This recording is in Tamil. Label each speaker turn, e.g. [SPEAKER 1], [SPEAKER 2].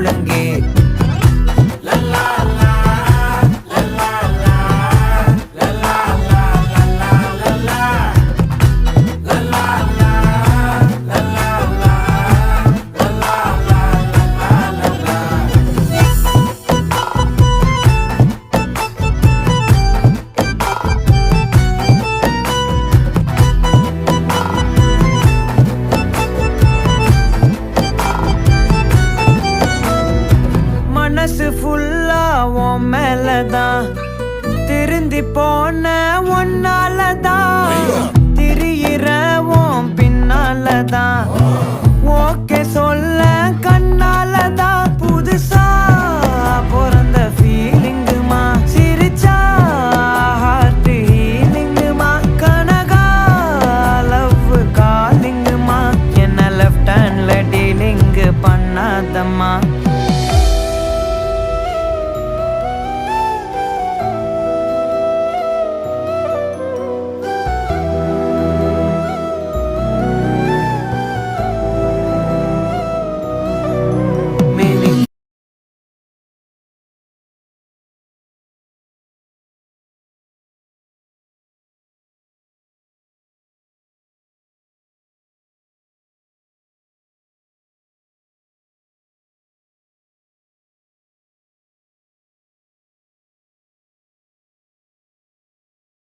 [SPEAKER 1] ஒழுங்கே. மனசு ஃபுல்லா உன் மேலதான், திருந்தி போன ஒன்னாலதான், திரியிற உன் பின்னாலதான், ஓகே சொல்ல கண்ணாலதான். புதுசா பிறந்த ஃபீலிங்குமா, சிரிச்சா ஹார்ட் ஹீலிங்குமா, கனகா லவ் காலிங்குமா, என்ன லெஃப்ட் ஹேண்ட்ல டீலிங் பண்ணாதம்மா.